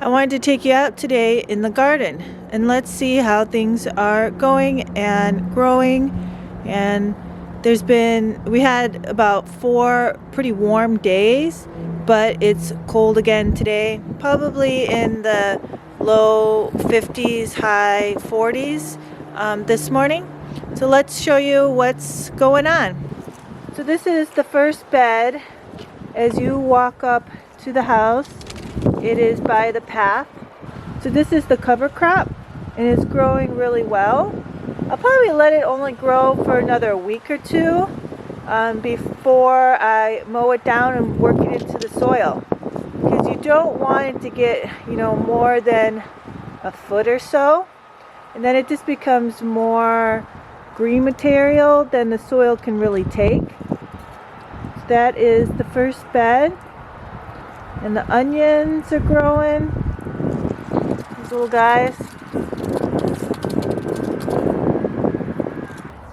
I wanted to take you out today in the garden and let's see how things are going and growing. And we had about 4 pretty warm days, but it's cold again today, probably in the low 50s, high 40s this morning. So let's show you what's going on. So this is the first bed as you walk up to the house. It is by the path. So this is the cover crop and it's growing really well. I'll probably let it only grow for another week or two before I mow it down and work it into the soil, because you don't want it to get more than a foot or so, and then it just becomes more green material than the soil can really take. So that is the first bed. And the onions are growing. These little guys.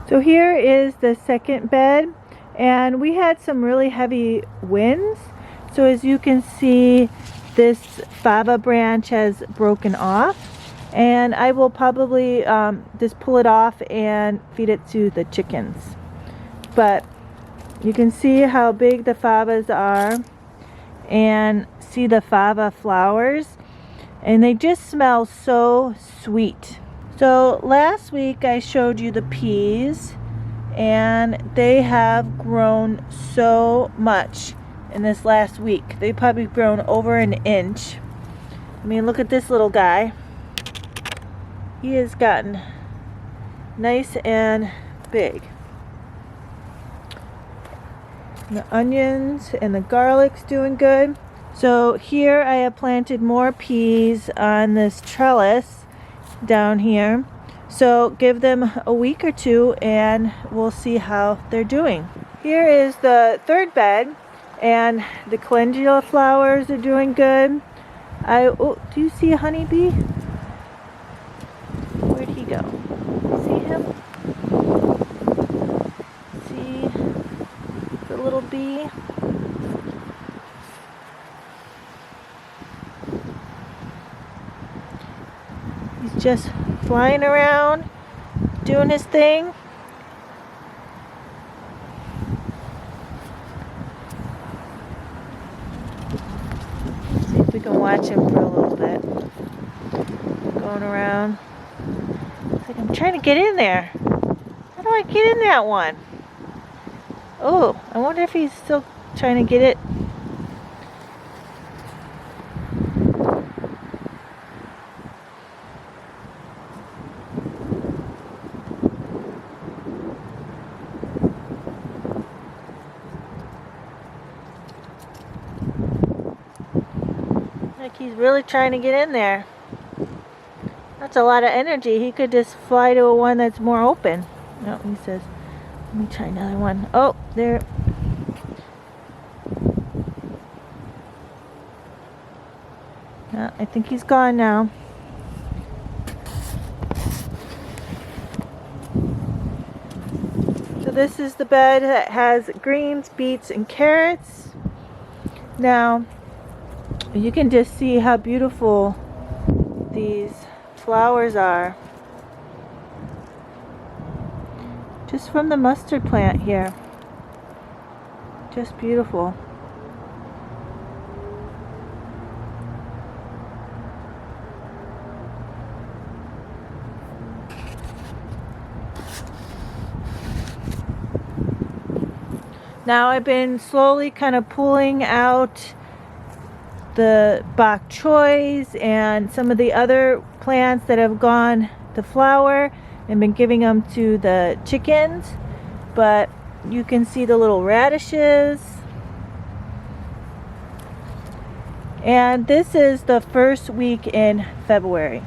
So here is the second bed. And we had some really heavy winds. So as you can see, this fava branch has broken off. And I will probably just pull it off and feed it to the chickens. But you can see how big the favas are. And see the fava flowers, and they just smell so sweet. So last week I showed you the peas, and they have grown so much in this last week. They've probably grown over an inch. I mean, look at this little guy. He has gotten nice and big. The onions and the garlic's doing good. So here I have planted more peas on this trellis down here. So give them a week or two and we'll see how they're doing. Here is the third bed, and the calendula flowers are doing good. Do you see a honeybee? Where'd he go? See him? Little bee. He's just flying around, doing his thing. See if we can watch him for a little bit. Going around. It's like I'm trying to get in there. How do I get in that one? Oh, I wonder if he's still trying to get it. Like he's really trying to get in there. That's a lot of energy. He could just fly to one that's more open. No, he says, let me try another one. Oh, there. Yeah, I think he's gone now. So this is the bed that has greens, beets, and carrots. Now, you can just see how beautiful these flowers are. Just from the mustard plant here. Just beautiful. Now I've been slowly kind of pulling out the bok choys and some of the other plants that have gone to flower and been giving them to the chickens. But you can see the little radishes. And this is the first week in February.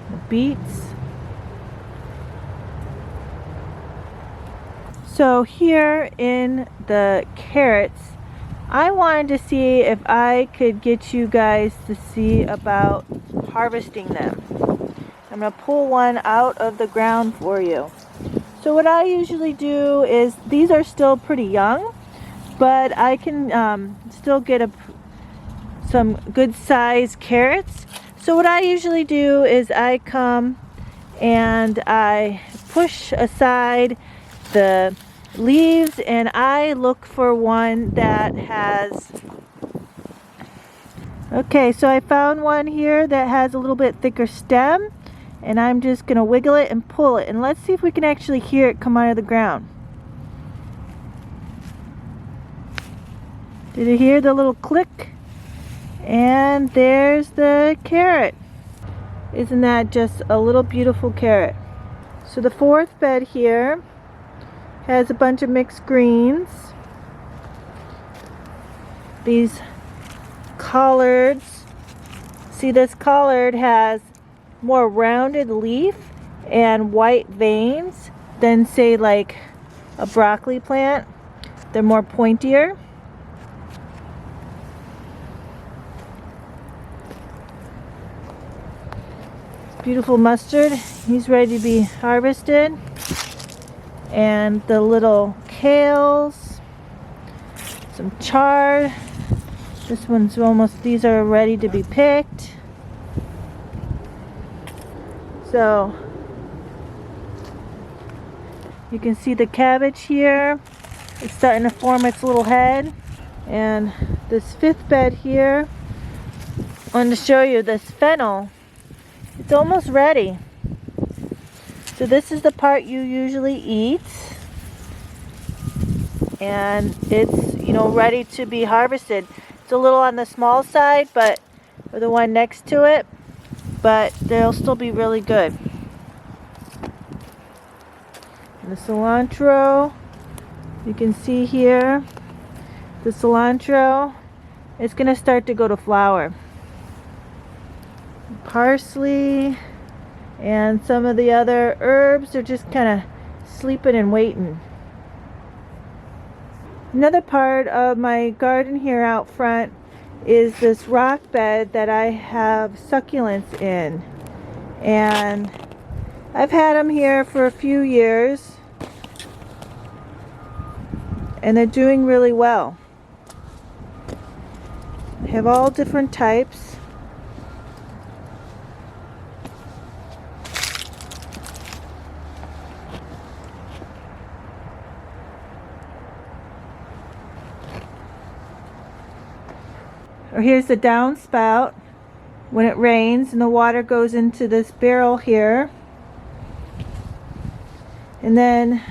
The beets. So here in the carrots, I wanted to see if I could get you guys to see about harvesting them. I'm going to pull one out of the ground for you. So what I usually do is, these are still pretty young, but I can still get some good sized carrots. So what I usually do is I come and I push aside the leaves and I look for one that has, okay, so I found one here that has a little bit thicker stem, and I'm just gonna wiggle it and pull it, and let's see if we can actually hear it come out of the ground. Did you hear the little click? And there's the carrot. Isn't that just a little beautiful carrot? So the fourth bed here has a bunch of mixed greens. These collards. See, this collard has more rounded leaf and white veins than, say, like a broccoli plant. They're more pointier. Beautiful mustard, he's ready to be harvested. And the little kales, some chard. This one's almost, these are ready to be picked. So you can see the cabbage here. It's starting to form its little head. And this fifth bed here, I wanted to show you this fennel. It's almost ready. So this is the part you usually eat, and it's, you know, ready to be harvested. It's a little on the small side, but for the one next to it, but they'll still be really good. And the cilantro, you can see here, the cilantro is going to start to go to flower. Parsley and some of the other herbs are just kind of sleeping and waiting. Another part of my garden here out front is this rock bed that I have succulents in, and I've had them here for a few years and they're doing really well. I have all different types. Or here's the downspout when it rains and the water goes into this barrel here. And then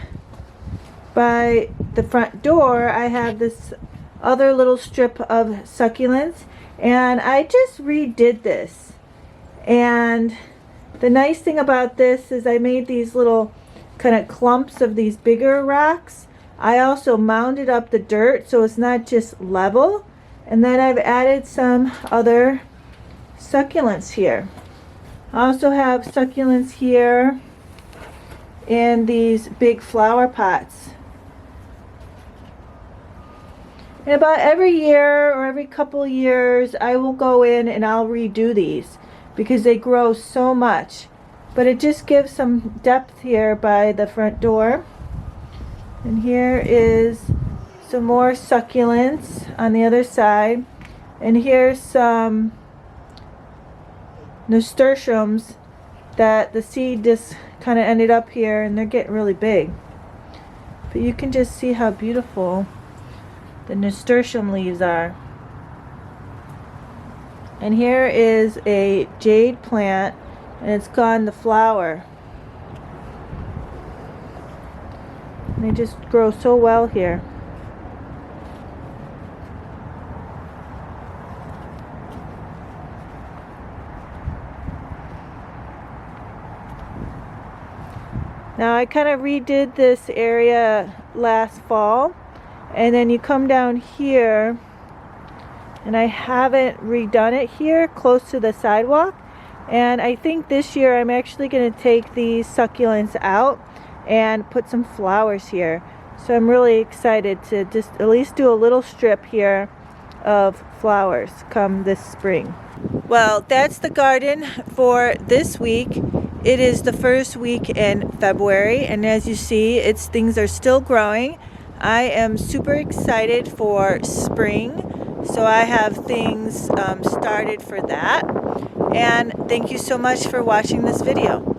by the front door I have this other little strip of succulents, and I just redid this. And the nice thing about this is I made these little kind of clumps of these bigger rocks. I also mounded up the dirt so it's not just level. And then I've added some other succulents here. I also have succulents here in these big flower pots. And about every year or every couple of years, I will go in and I'll redo these because they grow so much. But it just gives some depth here by the front door. And here is some more succulents on the other side, and here's some nasturtiums that the seed just kind of ended up here, and they're getting really big. But you can just see how beautiful the nasturtium leaves are. And here is a jade plant, and it's gone to flower. And they just grow so well here. Now I kind of redid this area last fall, and then you come down here, and I haven't redone it here close to the sidewalk, and I think this year I'm actually going to take these succulents out and put some flowers here. So I'm really excited to just at least do a little strip here of flowers come this spring. Well, that's the garden for this week. It is the first week in February, and as you see, things are still growing. I am super excited for spring. So I have things started for that. And thank you so much for watching this video.